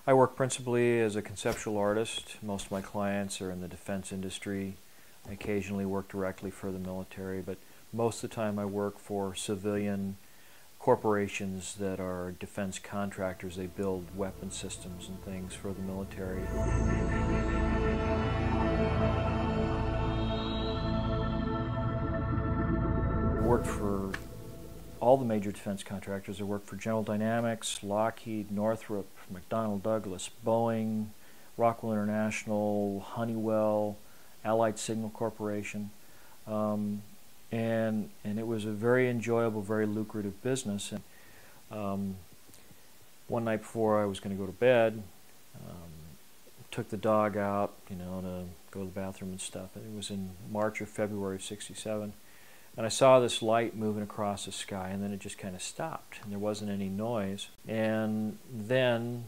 I work principally as a conceptual artist. Most of my clients are in the defense industry. I occasionally work directly for the military, but most of the time I work for civilian corporations that are defense contractors. They build weapon systems and things for the military. I worked for all the major defense contractors. I worked for General Dynamics, Lockheed, Northrop, McDonnell Douglas, Boeing, Rockwell International, Honeywell, Allied Signal Corporation. And it was a very enjoyable, very lucrative business. And one night before I was going to go to bed, took the dog out, to go to the bathroom and stuff. And it was in March or February of '67. And I saw this light moving across the sky, and then it just kind of stopped, and there wasn't any noise. And then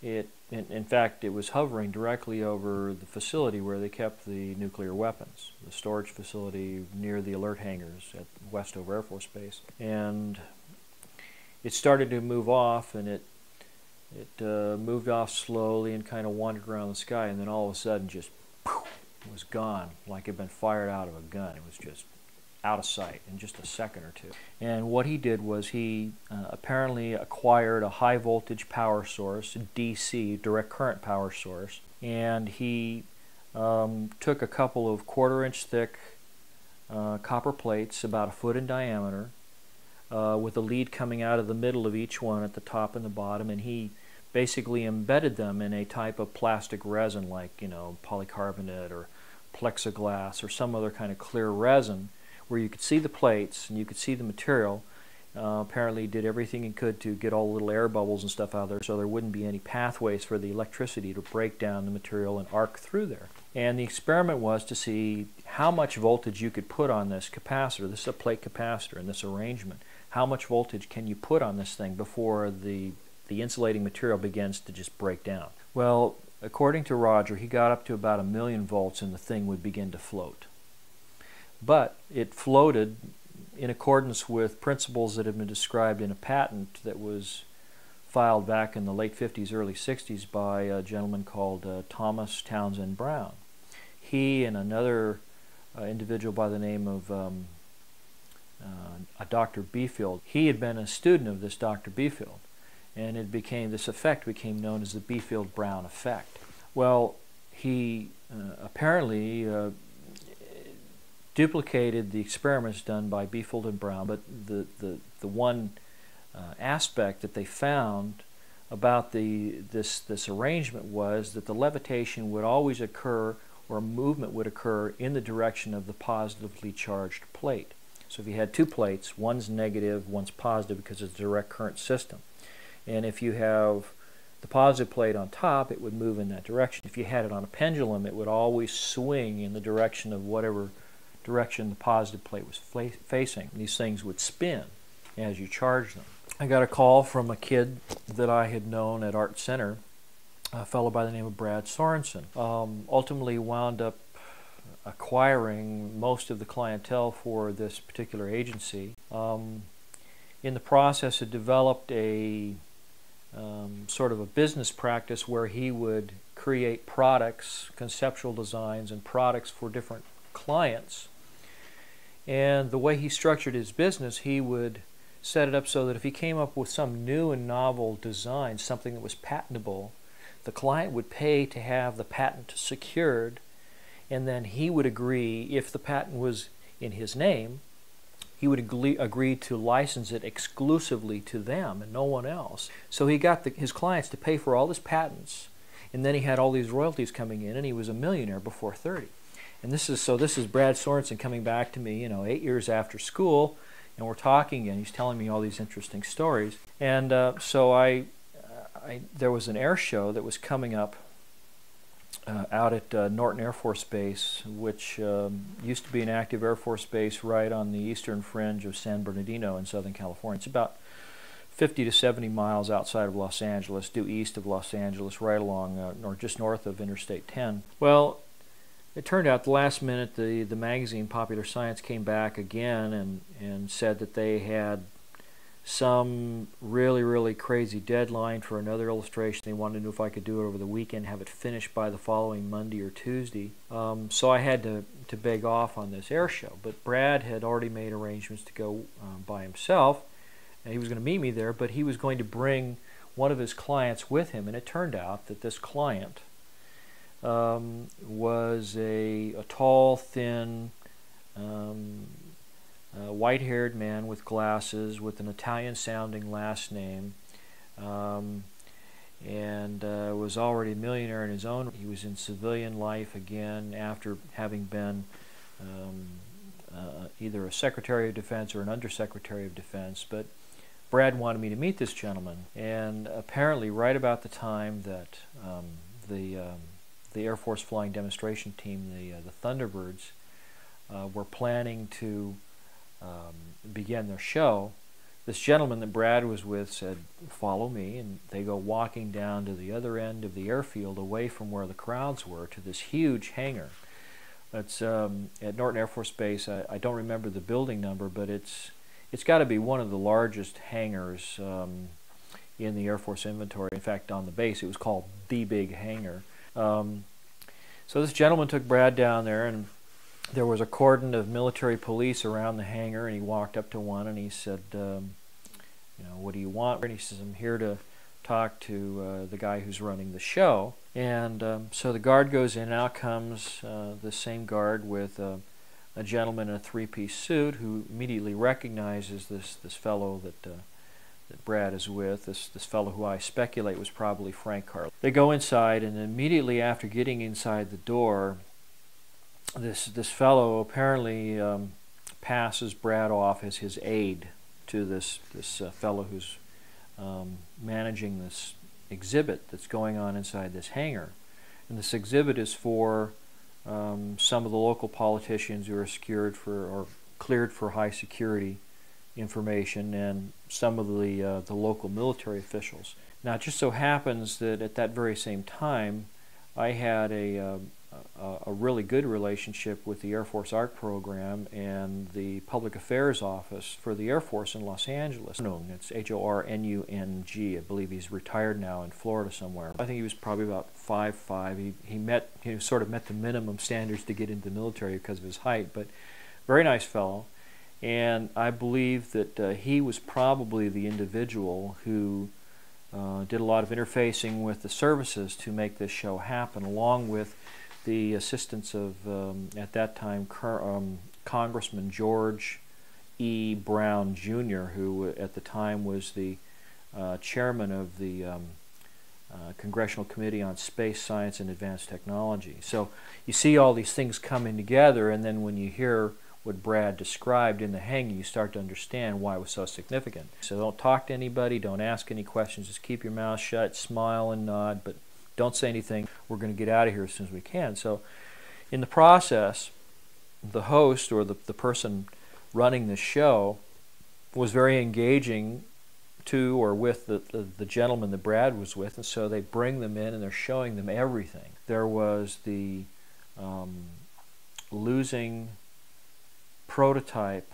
in fact, it was hovering directly over the facility where they kept the nuclear weapons, the storage facility near the alert hangars at Westover Air Force Base. And it started to move off, and it moved off slowly and kind of wandered around the sky, and then all of a sudden just poof, it was gone, like it had been fired out of a gun. It was just out of sight in just a second or two. And what he did was he apparently acquired a high voltage power source, DC, direct current power source, and he took a couple of 1/4 inch thick copper plates about 1 foot in diameter with a lead coming out of the middle of each one at the top and the bottom, and he basically embedded them in a type of plastic resin like polycarbonate or plexiglass or some other kind of clear resin, where you could see the plates and you could see the material. Apparently did everything he could to get all the little air bubbles and stuff out of there so there wouldn't be any pathways for the electricity to break down the material and arc through there. And the experiment was to see how much voltage you could put on this capacitor. This is a plate capacitor in this arrangement. How much voltage can you put on this thing before the insulating material begins to just break down? Well, according to Roger, he got up to about 1,000,000 volts and the thing would begin to float. But it floated in accordance with principles that have been described in a patent that was filed back in the late 50s, early 60s by a gentleman called Thomas Townsend Brown. He and another individual by the name of Dr. Beefield, he had been a student of this Dr. Beefield, and this effect became known as the Beefield-Brown effect. Well, he apparently duplicated the experiments done by Beefield and Brown, but the one aspect that they found about this arrangement was that the levitation would always occur, or movement would occur, in the direction of the positively charged plate. So if you had two plates, one's negative, one's positive because it's a direct current system. And if you have the positive plate on top, it would move in that direction. If you had it on a pendulum, it would always swing in the direction of whatever direction the positive plate was facing. These things would spin as you charge them. I got a call from a kid that I had known at Art Center, a fellow by the name of Brad Sorensen. Ultimately wound up acquiring most of the clientele for this particular agency. In the process, had developed a sort of a business practice where he would create products, conceptual designs, and products for different clients. And the way he structured his business, he would set it up so that if he came up with some new and novel design, something that was patentable, the client would pay to have the patent secured, and then he would agree, if the patent was in his name, he would agree to license it exclusively to them and no one else. So he got his clients to pay for all his patents, and then he had all these royalties coming in, and he was a millionaire before 30. And this is Brad Sorensen coming back to me, 8 years after school, and we're talking again. He's telling me all these interesting stories. And so there was an air show that was coming up out at Norton Air Force Base, which used to be an active Air Force base right on the eastern fringe of San Bernardino in Southern California. It's about 50 to 70 miles outside of Los Angeles, due east of Los Angeles, right along, or just north of Interstate 10. Well, it turned out the last minute the magazine Popular Science came back again and said that they had some really crazy deadline for another illustration. They wanted to know if I could do it over the weekend, have it finished by the following Monday or Tuesday. So I had to beg off on this air show. But Brad had already made arrangements to go by himself, and he was going to meet me there, but he was going to bring one of his clients with him. And it turned out that this client was a tall, thin, white-haired man with glasses with an Italian-sounding last name, and was already a millionaire in his own. He was in civilian life again after having been either a Secretary of Defense or an Undersecretary of Defense. But Brad wanted me to meet this gentleman, and apparently right about the time that the Air Force Flying Demonstration Team, the Thunderbirds, were planning to begin their show, this gentleman that Brad was with said, "Follow me," and they go walking down to the other end of the airfield away from where the crowds were to this huge hangar. It's at Norton Air Force Base. I don't remember the building number, but it's got to be one of the largest hangars in the Air Force inventory. In fact, on the base it was called the Big Hangar. So this gentleman took Brad down there, and there was a cordon of military police around the hangar, and he walked up to one and he said, you know, "What do you want?" And he says, "I'm here to talk to the guy who's running the show." And so the guard goes in, and out comes the same guard with a gentleman in a three-piece suit who immediately recognizes this fellow that Brad is with, this fellow who I speculate was probably Frank Carl. They go inside, and immediately after getting inside the door, this fellow apparently passes Brad off as his aide to this fellow who's managing this exhibit that's going on inside this hangar. And this exhibit is for some of the local politicians who are secured for or cleared for high security information, and some of the local military officials. Now, it just so happens that at that very same time, I had a really good relationship with the Air Force Art Program and the Public Affairs Office for the Air Force in Los Angeles. It's Hornung. I believe he's retired now in Florida somewhere. I think he was probably about 5'5". He sort of met the minimum standards to get into the military because of his height, but very nice fellow. And I believe that he was probably the individual who did a lot of interfacing with the services to make this show happen, along with the assistance of, at that time, Congressman George E. Brown, Jr., who at the time was the chairman of the Congressional Committee on Space, Science, and Advanced Technology. So you see all these things coming together, and then when you hear what Brad described in the hangar, you start to understand why it was so significant. So don't talk to anybody, don't ask any questions, just keep your mouth shut, smile and nod, but don't say anything. We're going to get out of here as soon as we can. So in the process, the host or the person running the show was very engaging to or with the gentleman that Brad was with, and so they bring them in and they're showing them everything. There was the losing prototype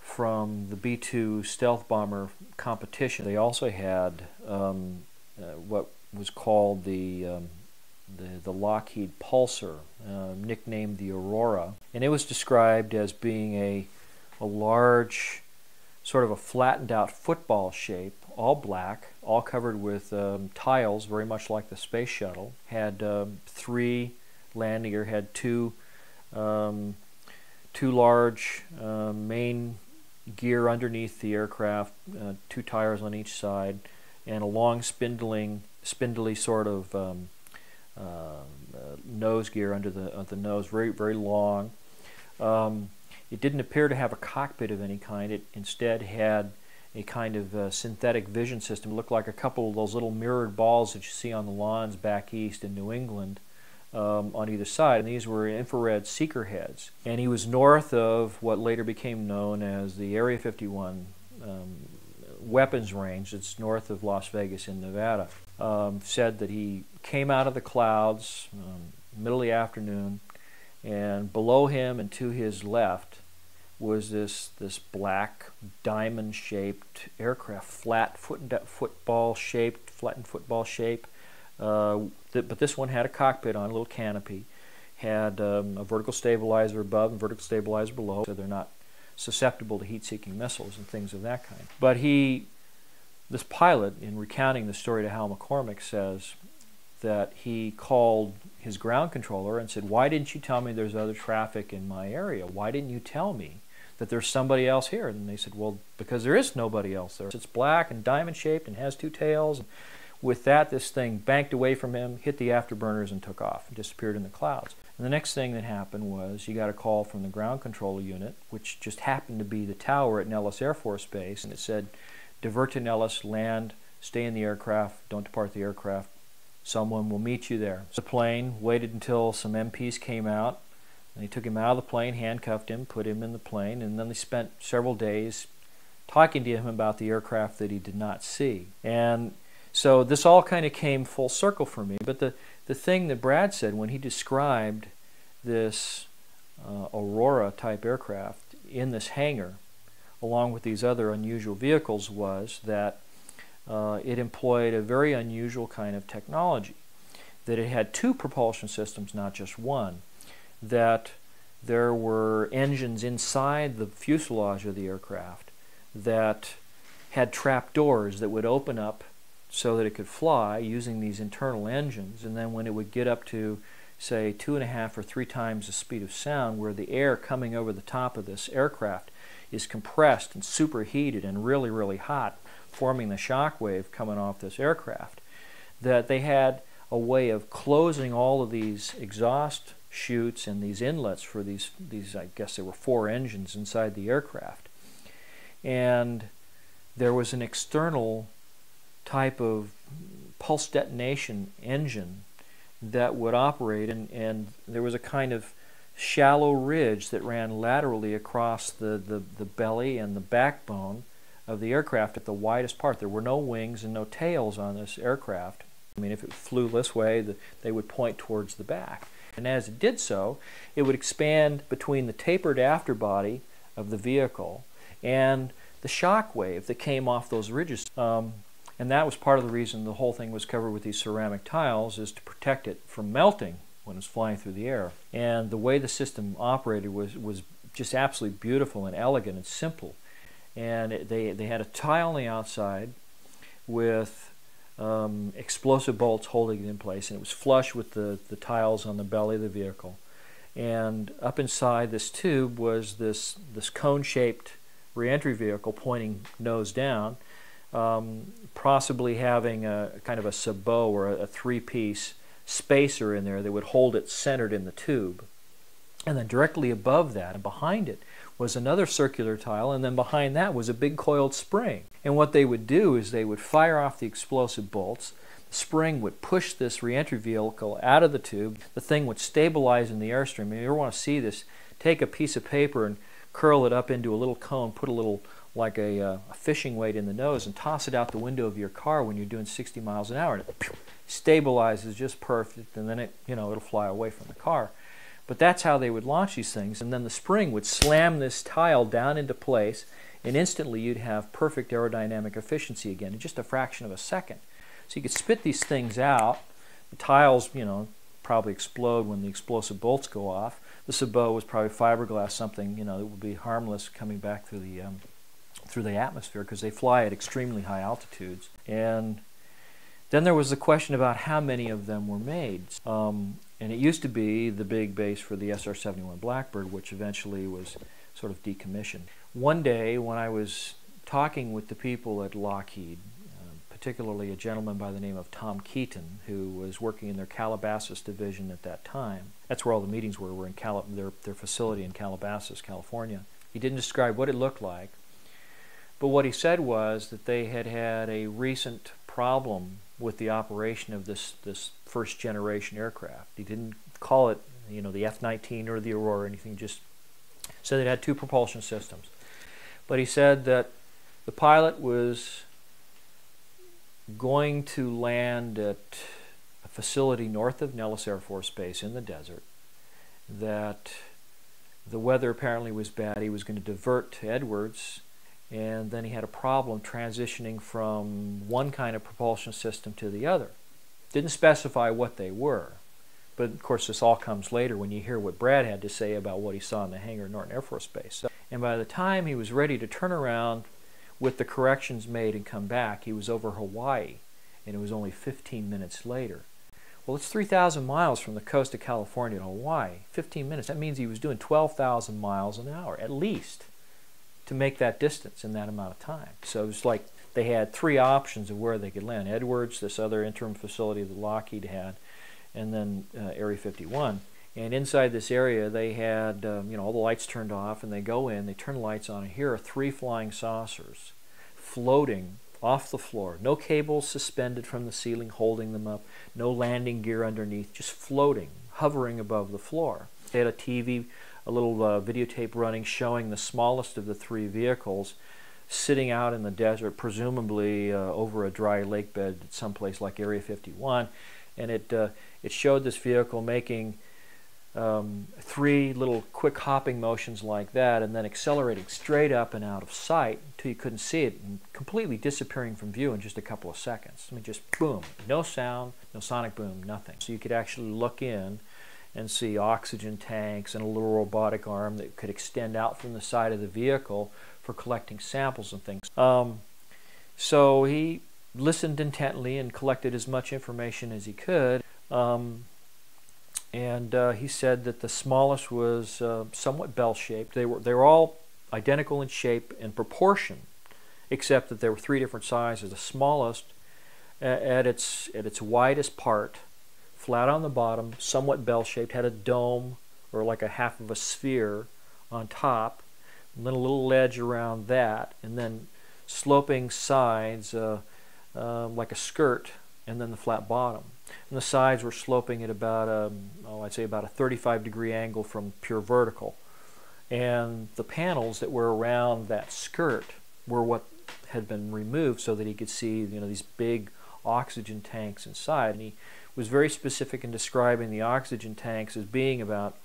from the B-2 stealth bomber competition. They also had what was called the Lockheed Pulsar, nicknamed the Aurora, and it was described as being a large, sort of a flattened out football shape, all black, all covered with tiles, very much like the space shuttle. Had 3 landing gear, had two large main gear underneath the aircraft, 2 tires on each side, and a long spindly sort of nose gear under the nose, very long. It didn't appear to have a cockpit of any kind. It instead had a kind of synthetic vision system. It looked like a couple of those little mirrored balls that you see on the lawns back east in New England on either side. And these were infrared seeker heads. And he was north of what later became known as the Area 51 weapons range. It's north of Las Vegas in Nevada. Said that he came out of the clouds middle of the afternoon, and below him and to his left was this black diamond-shaped aircraft, flattened football shape. But this one had a cockpit on, a little canopy, had a vertical stabilizer above and vertical stabilizer below, so they're not susceptible to heat-seeking missiles and things of that kind. But this pilot, in recounting the story to Hal McCormick, says that he called his ground controller and said, "Why didn't you tell me there's other traffic in my area? Why didn't you tell me that there's somebody else here?" And they said, "Well, because there is nobody else there. It's black and diamond-shaped and has two tails." And with that, this thing banked away from him, hit the afterburners, and took off and disappeared in the clouds. And the next thing that happened was you got a call from the ground control unit, which just happened to be the tower at Nellis Air Force Base, and it said, "Divert to Nellis, land, stay in the aircraft, don't depart the aircraft. Someone will meet you there." The plane waited until some MPs came out, and they took him out of the plane, handcuffed him, put him in the plane, and then they spent several days talking to him about the aircraft that he did not see. And so this all kind of came full circle for me. But the thing that Brad said when he described this Aurora-type aircraft in this hangar, along with these other unusual vehicles, was that it employed a very unusual kind of technology, that it had two propulsion systems, not just one, that there were engines inside the fuselage of the aircraft that had trap doors that would open up so that it could fly using these internal engines, and then when it would get up to, say, 2.5 or 3 times the speed of sound, where the air coming over the top of this aircraft is compressed and superheated and really, really hot, forming the shock wave coming off this aircraft, that they had a way of closing all of these exhaust chutes and these inlets for these I guess there were 4 engines inside the aircraft. And there was an external type of pulse detonation engine that would operate, and there was a kind of shallow ridge that ran laterally across the belly and the backbone of the aircraft at the widest part. There were no wings and no tails on this aircraft. I mean, if it flew this way, they would point towards the back. And as it did so, it would expand between the tapered afterbody of the vehicle and the shock wave that came off those ridges. And that was part of the reason the whole thing was covered with these ceramic tiles, is to protect it from melting when it's flying through the air. And the way the system operated was just absolutely beautiful and elegant and simple. And they had a tile on the outside with explosive bolts holding it in place, and it was flush with the tiles on the belly of the vehicle. And up inside this tube was this cone-shaped reentry vehicle pointing nose down, possibly having a kind of a sabot or a 3-piece spacer in there that would hold it centered in the tube. And then directly above that and behind it was another circular tile, and then behind that was a big coiled spring. And what they would do is they would fire off the explosive bolts. The spring would push this reentry vehicle out of the tube. The thing would stabilize in the airstream. If you ever want to see this, take a piece of paper and curl it up into a little cone, put a little, like a fishing weight in the nose, and toss it out the window of your car when you're doing 60 miles an hour. And it stabilizes just perfect, and then it'll fly away from the car. But that's how they would launch these things, and then the spring would slam this tile down into place, and instantly you'd have perfect aerodynamic efficiency again in just a fraction of a second. So you could spit these things out. The tiles, probably explode when the explosive bolts go off. The sabot was probably fiberglass, something that would be harmless coming back through the atmosphere, because they fly at extremely high altitudes. And then there was the question about how many of them were made. And it used to be the big base for the SR-71 Blackbird, which eventually was sort of decommissioned. One day when I was talking with the people at Lockheed, particularly a gentleman by the name of Tom Keaton, who was working in their Calabasas division at that time. That's where all the meetings were in their facility in Calabasas, California. He didn't describe what it looked like, but what he said was that they had had a recent problem with the operation of this first generation aircraft. He didn't call it the F-19 or the Aurora or anything, just said it had 2 propulsion systems. But he said that the pilot was going to land at a facility north of Nellis Air Force Base in the desert, that The weather apparently was bad. He was going to divert to Edwards, and then he had a problem transitioning from one kind of propulsion system to the other. Didn't specify what they were, but of course this all comes later when you hear what Brad had to say about what he saw in the hangar at Norton Air Force Base. And by the time he was ready to turn around with the corrections made and come back, he was over Hawaii, and it was only 15 minutes later. Well, it's 3,000 miles from the coast of California to Hawaii. 15 minutes. That means he was doing 12,000 miles an hour, at least, to make that distance in that amount of time. So it was like they had three options of where they could land. Edwards, this other interim facility that Lockheed had, and then Area 51. And inside this area, they had all the lights turned off, and they go in, they turn the lights on, and here are three flying saucers floating off the floor. No cables suspended from the ceiling holding them up, no landing gear underneath, just floating, hovering above the floor. They had a TV, a little videotape running showing the smallest of the three vehicles sitting out in the desert, presumably over a dry lake bed at someplace like Area 51. And it showed this vehicle making three little quick hopping motions like that, and then accelerating straight up and out of sight until you couldn't see it, and completely disappearing from view in just a couple of seconds. I mean, just boom, no sound, no sonic boom, nothing. So you could actually look in and see oxygen tanks and a little robotic arm that could extend out from the side of the vehicle for collecting samples and things. So he listened intently and collected as much information as he could. And he said that the smallest was somewhat bell-shaped. They were all identical in shape and proportion, except that there were three different sizes. The smallest, at its widest part, flat on the bottom, somewhat bell-shaped, had a dome or like a half of a sphere on top, and then a little ledge around that, and then sloping sides like a skirt, and then the flat bottom. And the sides were sloping at about I'd say about a 35-degree angle from pure vertical. And the panels that were around that skirt were what had been removed so that he could see, these big oxygen tanks inside. And he was very specific in describing the oxygen tanks as being about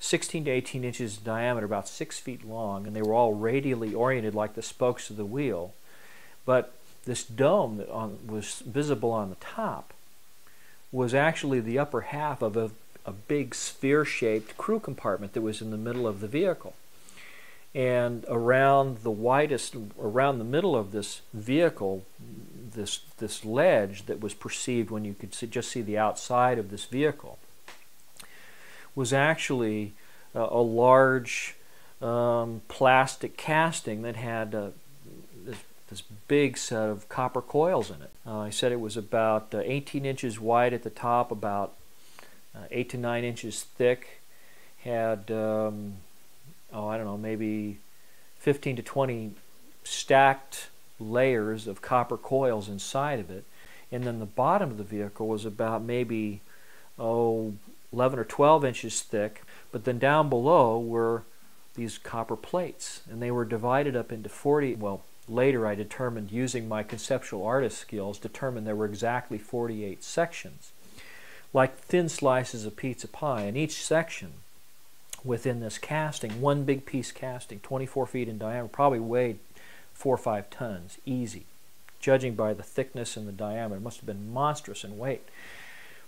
16 to 18 inches in diameter, about 6 feet long, and they were all radially oriented like the spokes of the wheel. But this dome that was visible on the top was actually the upper half of a big sphere-shaped crew compartment that was in the middle of the vehicle. And around the middle of this vehicle, this ledge that was perceived when you could just see the outside of this vehicle, was actually a large plastic casting that had this big set of copper coils in it. I said it was about 18 inches wide at the top, about 8 to 9 inches thick, had, I don't know, maybe 15 to 20 stacked layers of copper coils inside of it. And then the bottom of the vehicle was about maybe, 11 or 12 inches thick, but then down below were these copper plates, and they were divided up into 40, later I determined, using my conceptual artist skills, determined there were exactly 48 sections, like thin slices of pizza pie, and each section within this casting, one big piece casting, 24 feet in diameter, probably weighed 4 or 5 tons, easy, judging by the thickness and the diameter. It must have been monstrous in weight.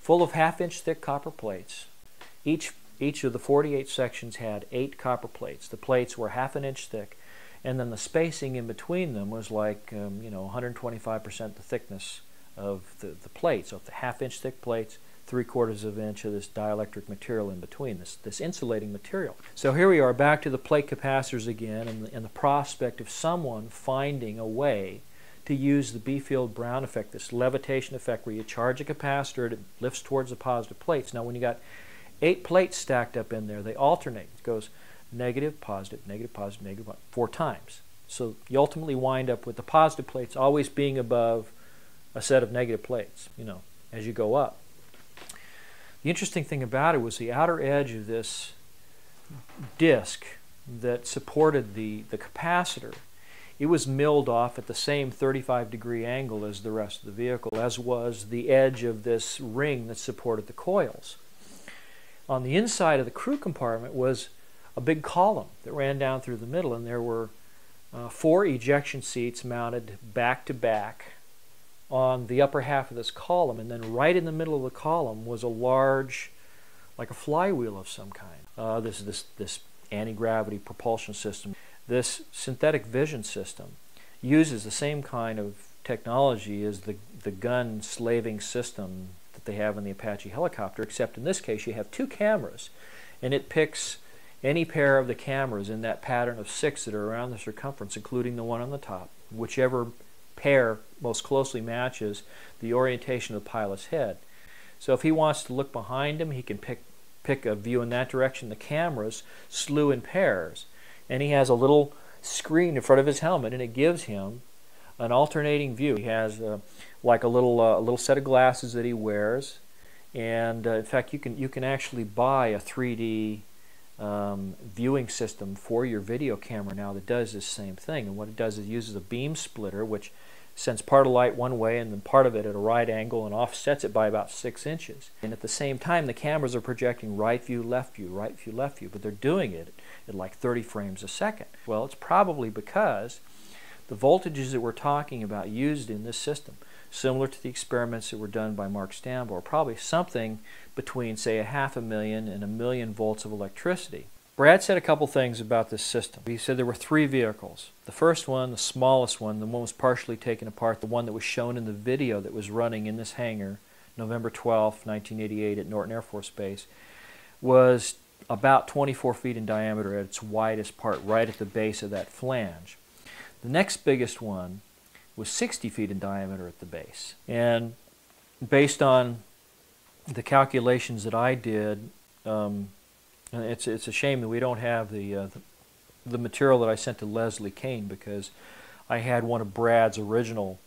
Full of half-inch thick copper plates. Each of the 48 sections had 8 copper plates. The plates were half an inch thick, and then the spacing in between them was like 125% the thickness of the plate. So the half-inch thick plates, 3/4 of an inch of this dielectric material in between, this insulating material. So here we are back to the plate capacitors again, and the prospect of someone finding a way to use the B-field-Brown effect, this levitation effect where you charge a capacitor, it lifts towards the positive plates. Now when you got 8 plates stacked up in there, they alternate. It goes negative, positive, negative, positive, negative, 4 times. So you ultimately wind up with the positive plates always being above a set of negative plates, as you go up. The interesting thing about it was the outer edge of this disc that supported the capacitor. It was milled off at the same 35-degree angle as the rest of the vehicle, as was the edge of this ring that supported the coils. On the inside of the crew compartment was a big column that ran down through the middle, and there were 4 ejection seats mounted back to back on the upper half of this column, and then right in the middle of the column was a large, like a flywheel of some kind. This anti-gravity propulsion system. This synthetic vision system uses the same kind of technology as the gun slaving system that they have in the Apache helicopter, except in this case you have 2 cameras, and it picks any pair of the cameras in that pattern of 6 that are around the circumference, including the one on the top. Whichever pair most closely matches the orientation of the pilot's head. So if he wants to look behind him, he can pick a view in that direction. The cameras slew in pairs, and he has a little screen in front of his helmet, and it gives him an alternating view. He has like a little set of glasses that he wears, and in fact you can actually buy a 3D viewing system for your video camera now that does this same thing. And what it does is it uses a beam splitter which sends part of light one way and then part of it at a right angle and offsets it by about 6 inches. And at the same time the cameras are projecting right view, left view, right view, left view, but they're doing it at like 30 frames a second. Well, it's probably because the voltages that we're talking about used in this system, similar to the experiments that were done by Mark Stambo, are probably something between, say, 500,000 and 1,000,000 volts of electricity. Brad said a couple things about this system. He said there were 3 vehicles. The first one, the smallest one, the one was partially taken apart, the one that was shown in the video that was running in this hangar, November 12, 1988 at Norton Air Force Base, was about 24 feet in diameter at its widest part, right at the base of that flange. The next biggest one was 60 feet in diameter at the base. And based on the calculations that I did, it's a shame that we don't have the material that I sent to Leslie Kane, because I had one of Brad's original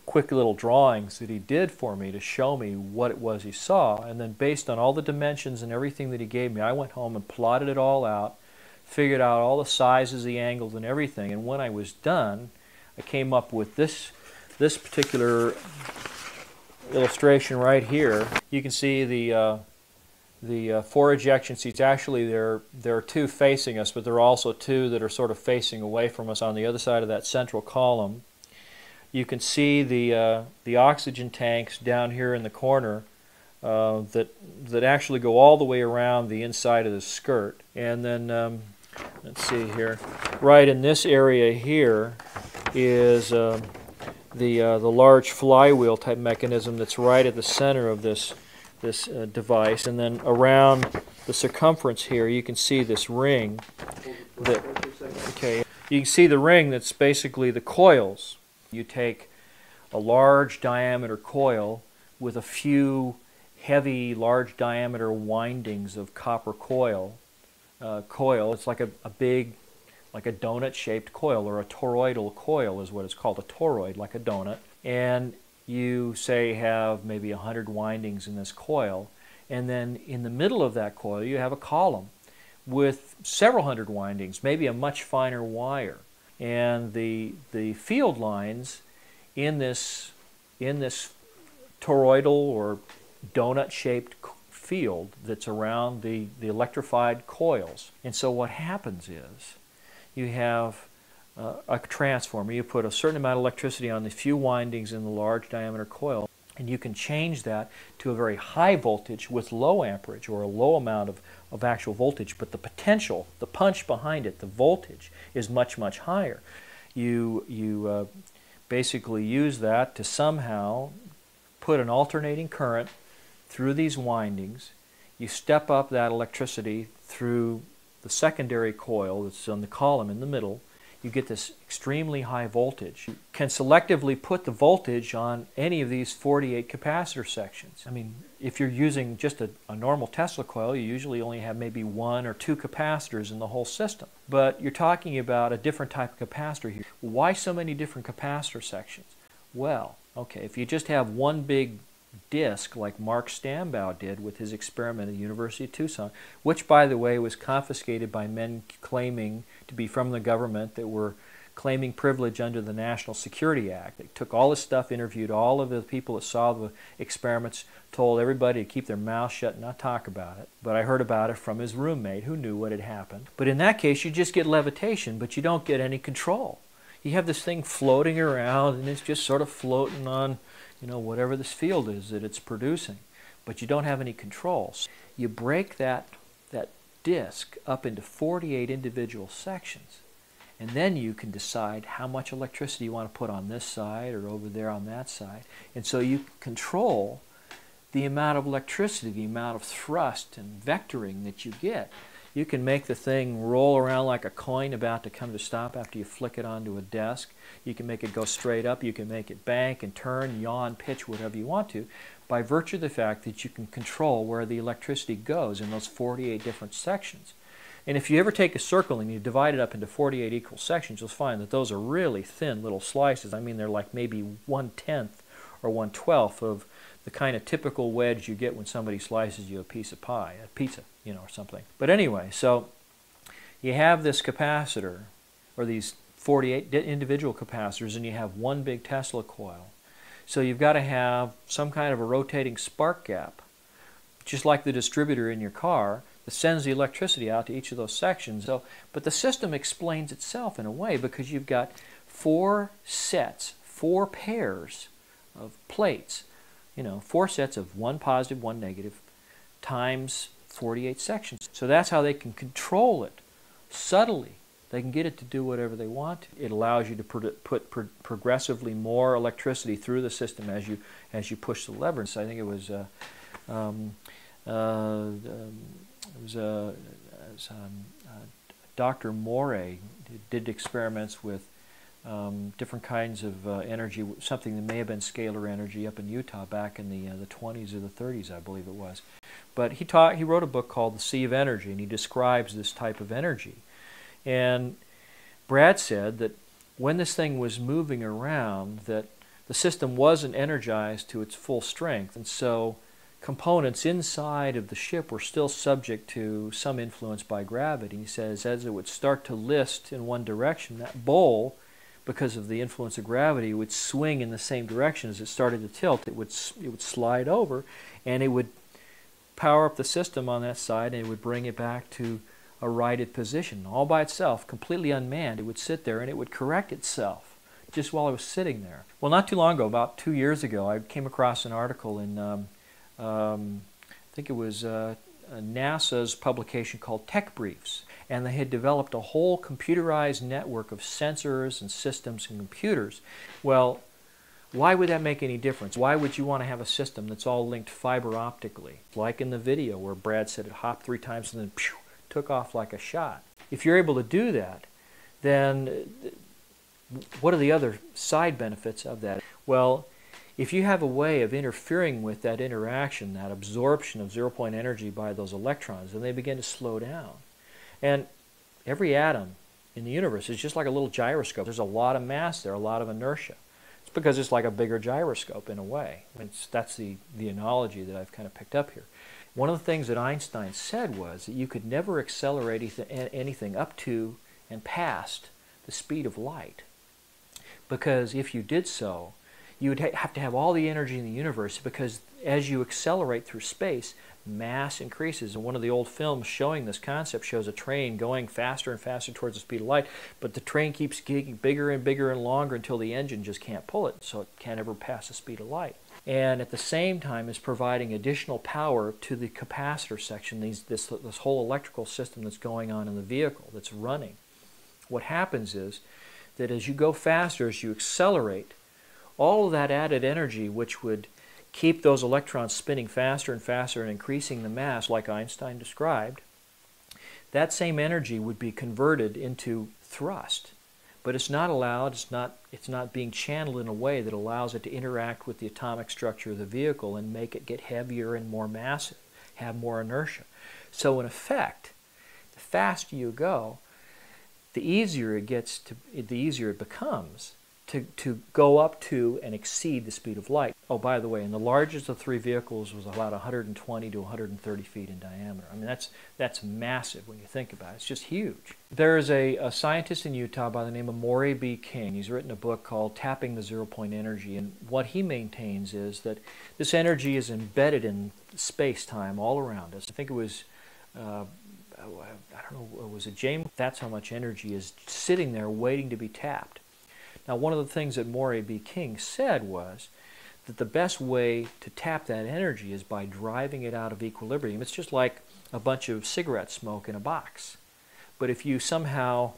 quick little drawings that he did for me to show me what it was he saw. And then based on all the dimensions and everything that he gave me, I went home and plotted it all out, figured out all the sizes, the angles, and everything. And when I was done, I came up with this particular illustration right here. You can see the 4 ejection seats. Actually, there are 2 facing us, but there are also 2 that are sort of facing away from us on the other side of that central column. You can see the oxygen tanks down here in the corner that actually go all the way around the inside of the skirt. And then let's see here, right in this area here is the large flywheel type mechanism that's right at the center of this device. And then around the circumference here you can see this ring that, okay, you can see the ring that's basically the coils. You take a large diameter coil with a few heavy large diameter windings of copper coil. It's like a big, like a donut shaped coil, or a toroidal coil is what it's called, a toroid, like a donut. And you say have maybe 100 windings in this coil, and then in the middle of that coil you have a column with several hundred windings, maybe a much finer wire. And the field lines in this toroidal or donut shaped field that's around the electrified coils. And so what happens is you have a transformer. You put a certain amount of electricity on the few windings in the large diameter coil, and you can change that to a very high voltage with low amperage, or a low amount of actual voltage, but the potential, the punch behind it, the voltage, is much, much higher. You basically use that to somehow put an alternating current through these windings. You step up that electricity through the secondary coil that's on the column in the middle. You get this extremely high voltage. You can selectively put the voltage on any of these 48 capacitor sections. I mean, if you're using just a normal Tesla coil, you usually only have maybe 1 or 2 capacitors in the whole system. But you're talking about a different type of capacitor here. Why so many different capacitor sections? Well, okay, if you just have one big disc like Mark Stambo did with his experiment at the University of Tucson, which by the way was confiscated by men claiming to be from the government that were claiming privilege under the National Security Act. They took all this stuff, interviewed all of the people that saw the experiments, told everybody to keep their mouth shut and not talk about it. But I heard about it from his roommate who knew what had happened. But in that case, you just get levitation, but you don't get any control. You have this thing floating around, and it's just sort of floating on, whatever this field is that it's producing. But you don't have any controls. You break that disk up into 48 individual sections. And then you can decide how much electricity you want to put on this side or over there on that side. And so you control the amount of electricity, the amount of thrust and vectoring that you get. You can make the thing roll around like a coin about to come to stop after you flick it onto a desk. You can make it go straight up. You can make it bank and turn, yaw, pitch, whatever you want to, by virtue of the fact that you can control where the electricity goes in those 48 different sections. And if you ever take a circle and you divide it up into 48 equal sections, you'll find that those are really thin little slices. I mean, they're like maybe 1/10 or 1/12 of the kind of typical wedge you get when somebody slices you a piece of pie, a pizza, or something. But anyway, so you have this capacitor, or these 48 individual capacitors, and you have one big Tesla coil. So you've got to have some kind of a rotating spark gap, just like the distributor in your car, that sends the electricity out to each of those sections. But the system explains itself in a way, because you've got 4 sets, 4 pairs of plates, 4 sets of 1 positive, 1 negative, times 48 sections. So that's how they can control it subtly. They can get it to do whatever they want to. It allows you to put progressively more electricity through the system as you push the lever. So I think it was Dr. Morey did experiments with different kinds of energy, something that may have been scalar energy up in Utah back in the 20s or the 30s, I believe it was. But he wrote a book called The Sea of Energy, and he describes this type of energy. And Brad said that when this thing was moving around, that the system wasn't energized to its full strength, and so components inside of the ship were still subject to some influence by gravity. He says as it would start to list in one direction, that bowl, because of the influence of gravity, would swing in the same direction. As it started to tilt, it would slide over, and it would power up the system on that side, and it would bring it back to a righted position, all by itself, completely unmanned. It would sit there and it would correct itself just while it was sitting there. Well, not too long ago, about 2 years ago, I came across an article in, I think it was NASA's publication called Tech Briefs, and they had developed a whole computerized network of sensors and systems and computers. Well, why would that make any difference? Why would you want to have a system that's all linked fiber optically, like in the video where Brad said it hopped 3 times and then phew, took off like a shot? If you're able to do that, then what are the other side benefits of that? Well, if you have a way of interfering with that interaction, that absorption of zero-point energy by those electrons, then they begin to slow down. And every atom in the universe is just like a little gyroscope. There's a lot of mass there, a lot of inertia. It's because it's like a bigger gyroscope in a way. That's the analogy that I've kind of picked up here. One of the things that Einstein said was that you could never accelerate anything up to and past the speed of light, because if you did so, you would have to have all the energy in the universe, because as you accelerate through space, mass increases. And one of the old films showing this concept shows a train going faster and faster towards the speed of light, but the train keeps getting bigger and bigger and longer until the engine just can't pull it, so it can't ever pass the speed of light. And at the same time is providing additional power to the capacitor section, this whole electrical system that's going on in the vehicle that's running. What happens is that as you go faster, as you accelerate, all of that added energy, which would keep those electrons spinning faster and faster and increasing the mass like Einstein described, that same energy would be converted into thrust. But it's not allowed, it's not being channeled in a way that allows it to interact with the atomic structure of the vehicle and make it get heavier and more massive, have more inertia. So in effect, the faster you go, the easier it becomes to go up to and exceed the speed of light. Oh, by the way, and the largest of three vehicles was about 120 to 130 feet in diameter. I mean, that's massive when you think about it. It's just huge. There is a scientist in Utah by the name of Maury B. King. He's written a book called Tapping the Zero-Point Energy, and what he maintains is that this energy is embedded in space-time all around us. I think it was, I don't know, was it James? That's how much energy is sitting there waiting to be tapped. Now, one of the things that Maury B. King said was that the best way to tap that energy is by driving it out of equilibrium. It's just like a bunch of cigarette smoke in a box. But if you somehow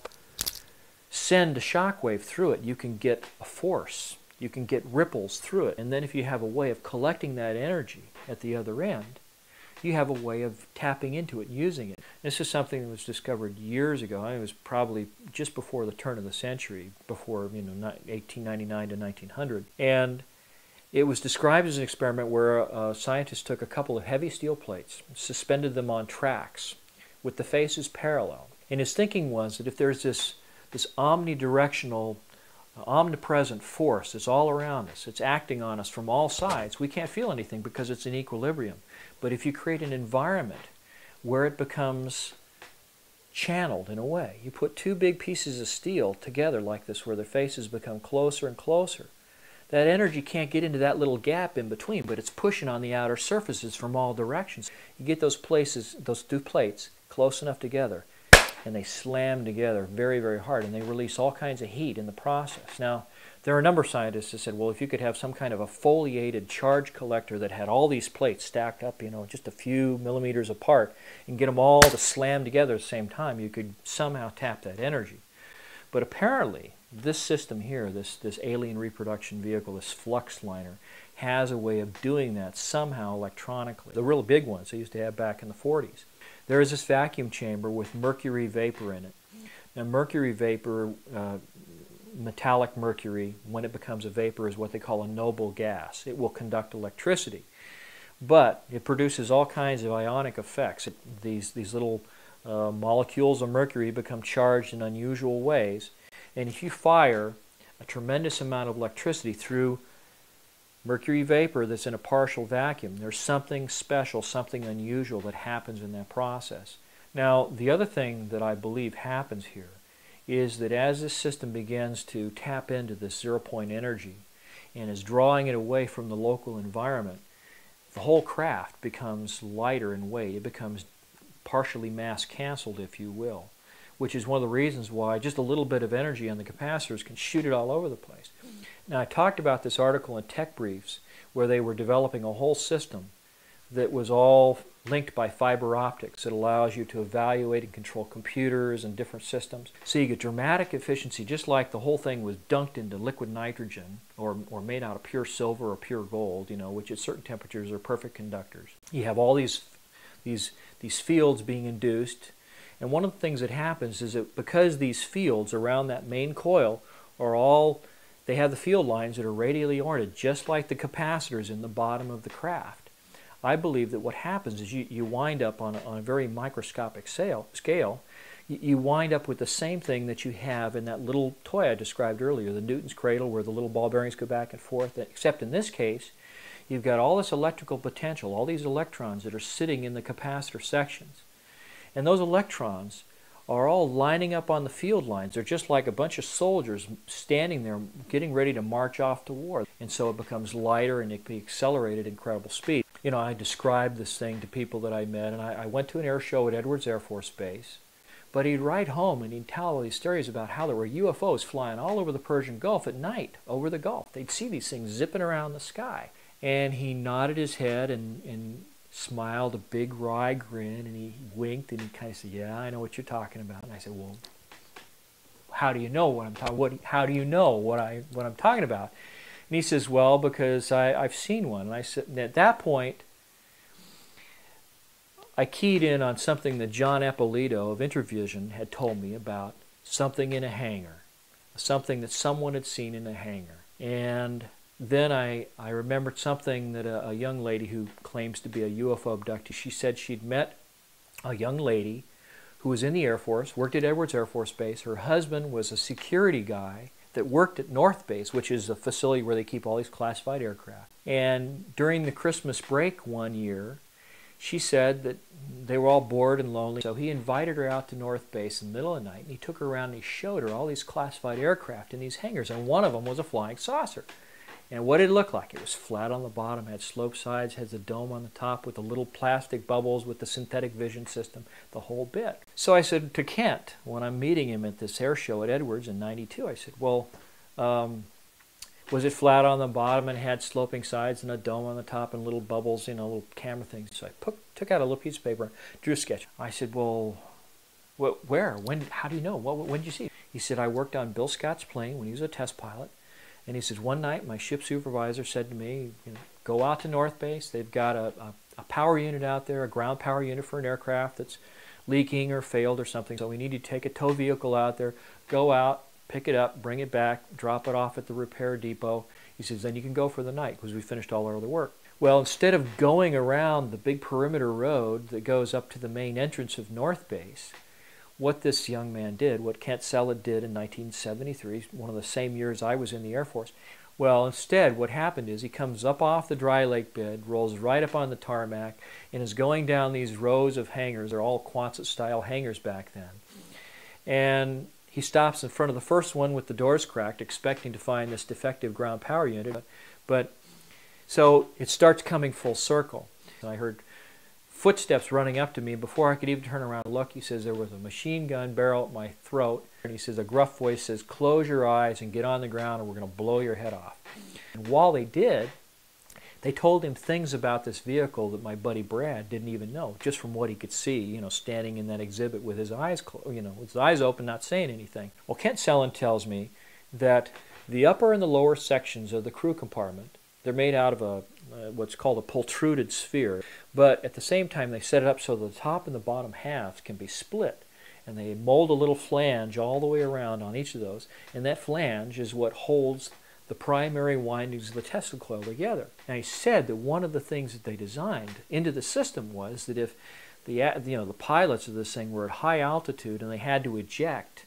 send a shock wave through it, you can get a force. You can get ripples through it. And then if you have a way of collecting that energy at the other end, you have a way of tapping into it and using it. This is something that was discovered years ago. It was probably just before the turn of the century, before 1899 to 1900. And it was described as an experiment where a scientist took a couple of heavy steel plates, suspended them on tracks with the faces parallel. And his thinking was that if there's this omnidirectional, omnipresent force that's all around us, it's acting on us from all sides, we can't feel anything because it's in equilibrium. But if you create an environment where it becomes channeled in a way, you put two big pieces of steel together like this where the faces become closer and closer, that energy can't get into that little gap in between, but it's pushing on the outer surfaces from all directions. You get those two plates close enough together, and they slam together very, very hard, and they release all kinds of heat in the process. Now, there are a number of scientists that said, well, if you could have some kind of a foliated charge collector that had all these plates stacked up, just a few millimeters apart, and get them all to slam together at the same time, you could somehow tap that energy. But apparently, this system here, this alien reproduction vehicle, this flux liner, has a way of doing that somehow electronically. The real big ones they used to have back in the 40s. There is this vacuum chamber with mercury vapor in it. Now, mercury vapor, metallic mercury, when it becomes a vapor, is what they call a noble gas. It will conduct electricity, but it produces all kinds of ionic effects. These little molecules of mercury become charged in unusual ways, and if you fire a tremendous amount of electricity through mercury vapor that's in a partial vacuum, there's something special, something unusual that happens in that process. Now, the other thing that I believe happens here is that as this system begins to tap into this zero-point energy and is drawing it away from the local environment, the whole craft becomes lighter in weight. It becomes partially mass-canceled, if you will, which is one of the reasons why just a little bit of energy on the capacitors can shoot it all over the place. Now, I talked about this article in Tech Briefs where they were developing a whole system that was all linked by fiber optics. It allows you to evaluate and control computers and different systems. So you get dramatic efficiency, just like the whole thing was dunked into liquid nitrogen or made out of pure silver or pure gold, which at certain temperatures are perfect conductors. You have all these fields being induced, and one of the things that happens is that because these fields around that main coil they have the field lines that are radially oriented, just like the capacitors in the bottom of the craft. I believe that what happens is you wind up on a very microscopic scale. You wind up with the same thing that you have in that little toy I described earlier, the Newton's cradle, where the little ball bearings go back and forth, except in this case, you've got all this electrical potential, all these electrons that are sitting in the capacitor sections. And those electrons are all lining up on the field lines. They're just like a bunch of soldiers standing there getting ready to march off to war. And so it becomes lighter and it can be accelerated at incredible speed. I described this thing to people that I met, and I went to an air show at Edwards Air Force Base, but he'd write home and he'd tell all these stories about how there were UFOs flying all over the Persian Gulf at night, over the Gulf. They'd see these things zipping around the sky. And he nodded his head and smiled a big wry grin, and he winked and he kind of said, "Yeah, I know what you're talking about." And I said, "Well, how do you know what I'm talking? How do you know what I'm talking about?" And he says, "Well, because I've seen one." And I said, and at that point, I keyed in on something that John Eppolito of Intervision had told me about something in a hangar, something that someone had seen in a hangar. And then I remembered something that a young lady who claims to be a UFO abductee, she said she'd met a young lady who was in the Air Force, worked at Edwards Air Force Base. Her husband was a security guy that worked at North Base, which is a facility where they keep all these classified aircraft. And during the Christmas break one year, she said that they were all bored and lonely, so he invited her out to North Base in the middle of the night, and he took her around and he showed her all these classified aircraft in these hangars, and one of them was a flying saucer. And what did it look like? It was flat on the bottom, had sloped sides, has a dome on the top with the little plastic bubbles with the synthetic vision system, the whole bit. So I said to Kent, when I'm meeting him at this air show at Edwards in '92, I said, well, was it flat on the bottom and had sloping sides and a dome on the top and little bubbles, you know, little camera things? So I took out a little piece of paper, drew a sketch. I said, well, where? When? How do you know? When did you see it? He said, I worked on Bill Scott's plane when he was a test pilot. And he says, one night my ship supervisor said to me, you know, go out to North Base. They've got a power unit out there, a ground power unit for an aircraft that's leaking or failed or something. So we need to take a tow vehicle out there, go out, pick it up, bring it back, drop it off at the repair depot. He says, then you can go for the night because we finished all our other work. Well, instead of going around the big perimeter road that goes up to the main entrance of North Base, what this young man did, what Conceptual did in 1973, one of the same years I was in the Air Force, well, instead what happened is he comes up off the dry lake bed, rolls right up on the tarmac, and is going down these rows of hangars. They're all Quonset-style hangars back then. And he stops in front of the first one with the doors cracked, expecting to find this defective ground power unit. But so it starts coming full circle. And I heard footsteps running up to me. Before I could even turn around and look, he says there was a machine gun barrel at my throat. And he says, a gruff voice says, close your eyes and get on the ground or we're going to blow your head off. And while they did, they told him things about this vehicle that my buddy Brad didn't even know, just from what he could see, you know, standing in that exhibit with his eyes closed, you know, with his eyes open, not saying anything. Well, Kent Sellen tells me that the upper and the lower sections of the crew compartment, they're made out of what's called a pultruded sphere, but at the same time they set it up so the top and the bottom halves can be split, and they mold a little flange all the way around on each of those, and that flange is what holds the primary windings of the Tesla coil together. And he said that one of the things that they designed into the system was that if the pilots of this thing were at high altitude and they had to eject,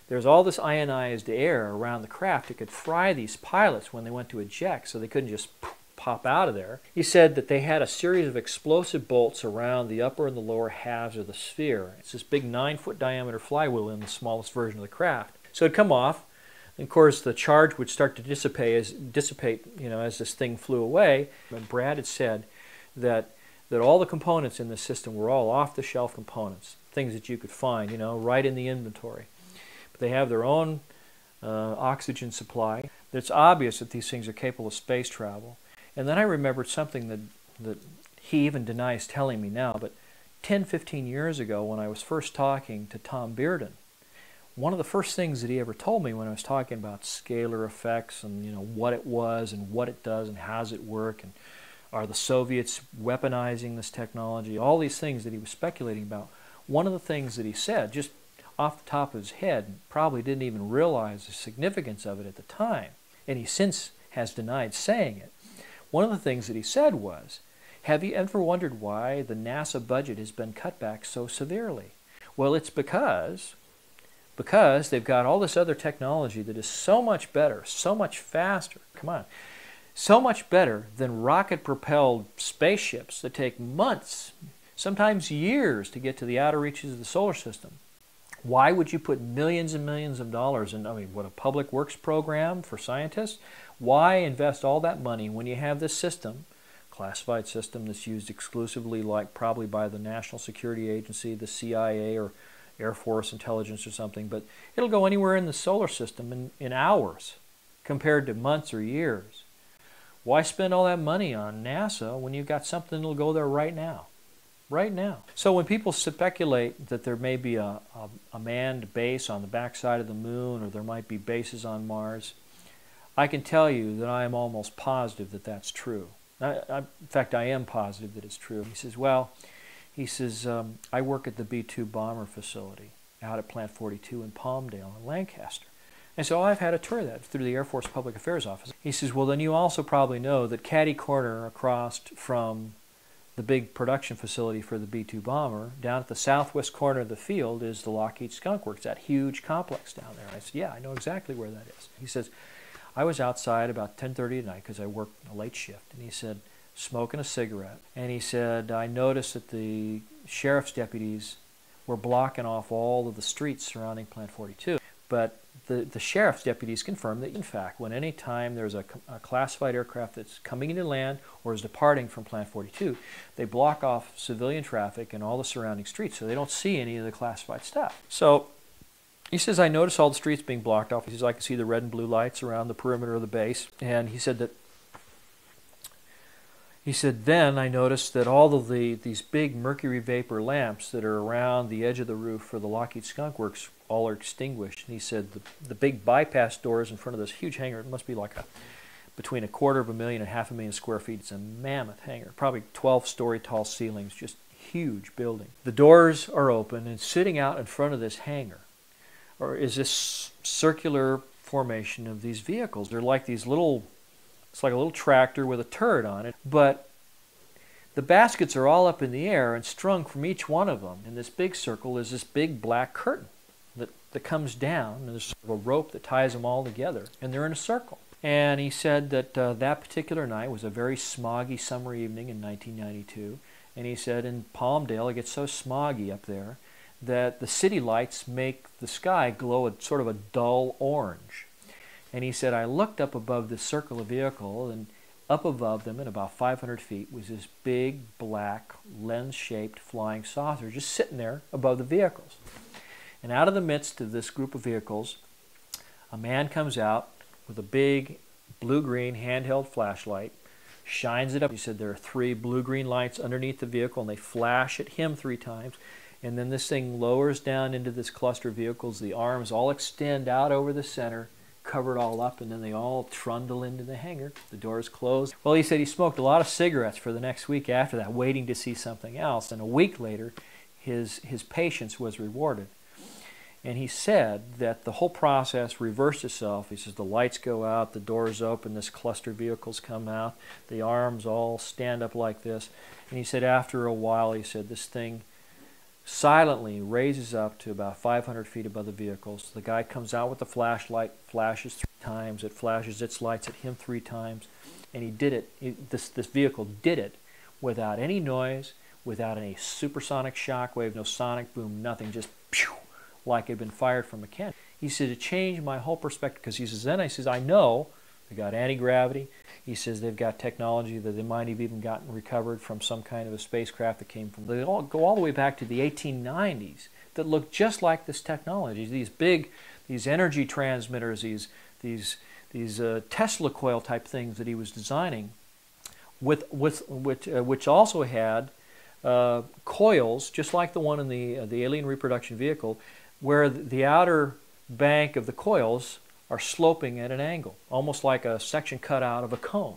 there's all this ionized air around the craft that could fry these pilots when they went to eject, so they couldn't just pop out of there. He said that they had a series of explosive bolts around the upper and the lower halves of the sphere. It's this big 9-foot diameter flywheel in the smallest version of the craft. So it'd come off, and of course the charge would start to dissipate as this thing flew away. And Brad had said that all the components in the system were all off-the-shelf components, things that you could find, right in the inventory. But they have their own oxygen supply. It's obvious that these things are capable of space travel. And then I remembered something that he even denies telling me now, but 10, 15 years ago when I was first talking to Tom Bearden, one of the first things that he ever told me when I was talking about scalar effects and what it was and what it does and how does it work and are the Soviets weaponizing this technology, all these things that he was speculating about, one of the things that he said, just off the top of his head, probably didn't even realize the significance of it at the time, and he since has denied saying it. One of the things that he said was, have you ever wondered why the NASA budget has been cut back so severely? Well, it's because they've got all this other technology that is so much better, so much faster, so much better than rocket-propelled spaceships that take months, sometimes years to get to the outer reaches of the solar system. Why would you put millions and millions of dollars in, a public works program for scientists? Why invest all that money when you have this system, classified system that's used exclusively probably by the National Security Agency, the CIA, or Air Force Intelligence or something, but it'll go anywhere in the solar system in hours compared to months or years. Why spend all that money on NASA when you've got something that'll go there right now? Right now. So when people speculate that there may be a manned base on the backside of the moon or there might be bases on Mars, I can tell you that I am almost positive that that's true. In fact, I am positive that it's true. He says, I work at the B-2 bomber facility out at Plant 42 in Palmdale in Lancaster. And so I've had a tour of that through the Air Force Public Affairs Office. He says, well, then you also probably know that catty corner across from the big production facility for the B-2 bomber. Down at the southwest corner of the field is the Lockheed Skunk Works, that huge complex down there. I said, yeah, I know exactly where that is. He says, I was outside about 10:30 at night because I worked a late shift. And he said, smoking a cigarette. And he said, I noticed that the sheriff's deputies were blocking off all of the streets surrounding Plant 42. But the sheriff's deputies confirmed that, in fact, when any time there's a classified aircraft that's coming into land or is departing from Plant 42, they block off civilian traffic and all the surrounding streets so they don't see any of the classified stuff. So he says, I noticed all the streets being blocked off. He says, I can see the red and blue lights around the perimeter of the base. And he said then I noticed that all of these big mercury vapor lamps that are around the edge of the roof for the Lockheed Skunk Works all are extinguished. And he said the big bypass doors in front of this huge hangar, it must be like between 250,000 and 500,000 square feet. It's a mammoth hangar, probably 12-story tall ceilings, just huge building. The doors are open, and sitting out in front of this hangar is this circular formation of these vehicles. They're like these little, it's like a little tractor with a turret on it, but the baskets are all up in the air, and strung from each one of them in this big circle is this big black curtain that comes down, and there's sort of a rope that ties them all together, and they're in a circle. And he said that that particular night was a very smoggy summer evening in 1992, and he said in Palmdale it gets so smoggy up there that the city lights make the sky glow a sort of a dull orange. And he said, I looked up above this circle of vehicle, and up above them at about 500 feet was this big black lens-shaped flying saucer just sitting there above the vehicles. And out of the midst of this group of vehicles, a man comes out with a big blue-green handheld flashlight, shines it up. He said there are 3 blue-green lights underneath the vehicle, and they flash at him 3 times. And then this thing lowers down into this cluster of vehicles. The arms all extend out over the center, cover it all up, and then they all trundle into the hangar. The doors close. Well, he said he smoked a lot of cigarettes for the next week after that, waiting to see something else. And a week later, his patience was rewarded. And he said that the whole process reversed itself. He says the lights go out, the doors open, this cluster of vehicles come out, the arms all stand up like this. And he said after a while, he said this thing silently raises up to about 500 feet above the vehicles. The guy comes out with the flashlight, flashes 3 times, it flashes its lights at him 3 times, and he did it. This vehicle did it without any noise, without any supersonic shock wave, no sonic boom, nothing, just pew, like it had been fired from MacCandish. He said it changed my whole perspective, because he says then I know they got anti-gravity. He says they've got technology that they might have even gotten recovered from some kind of a spacecraft that came from. They all go all the way back to the 1890s that look just like this technology. These energy transmitters, these Tesla coil type things that he was designing, which also had coils just like the one in the alien reproduction vehicle, where the outer bank of the coils are sloping at an angle, almost like a section cut out of a cone,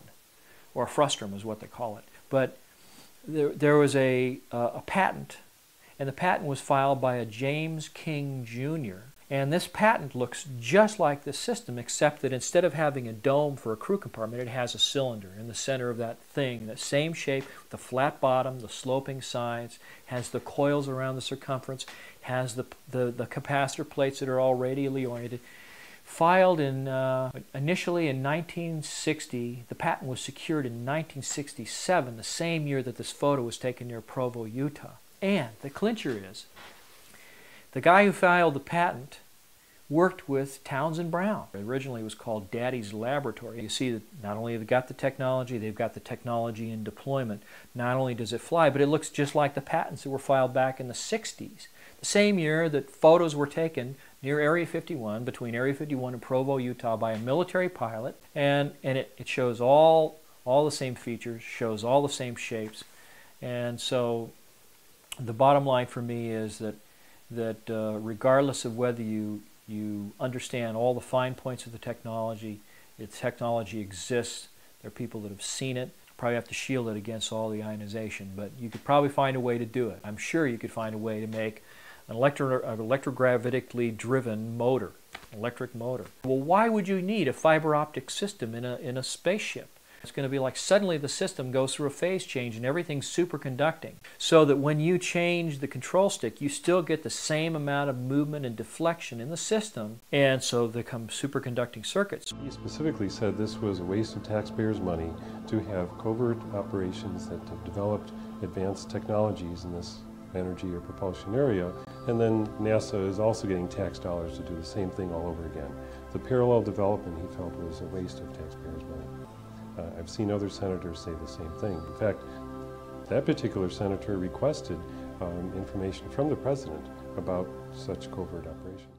or a frustrum is what they call it. But there was a patent, and the patent was filed by a James King Jr. And this patent looks just like this system, except that instead of having a dome for a crew compartment, it has a cylinder in the center of that thing, that same shape, the flat bottom, the sloping sides, has the coils around the circumference, has the capacitor plates that are all radially oriented. Filed initially in 1960, the patent was secured in 1967, the same year that this photo was taken near Provo, Utah. And the clincher is, the guy who filed the patent worked with Townsend Brown. Originally it was called Daddy's Laboratory. You see that not only have they got the technology, they've got the technology in deployment. Not only does it fly, but it looks just like the patents that were filed back in the 60s. The same year that photos were taken near Area 51, between Area 51 and Provo, Utah, by a military pilot, and it shows all the same features, shows all the same shapes. And so the bottom line for me is that regardless of whether you understand all the fine points of the technology exists. There are people that have seen it. Probably have to shield it against all the ionization, but you could probably find a way to do it. I'm sure you could find a way to make an electrogravitically driven motor, electric motor. Well, why would you need a fiber optic system in a spaceship? It's going to be like suddenly the system goes through a phase change and everything's superconducting. So that when you change the control stick, you still get the same amount of movement and deflection in the system, and so they become superconducting circuits. He specifically said this was a waste of taxpayers' money to have covert operations that have developed advanced technologies in this energy or propulsion area, and then NASA is also getting tax dollars to do the same thing all over again. The parallel development, he felt, was a waste of taxpayers' money. I've seen other senators say the same thing. In fact, that particular senator requested information from the president about such covert operations.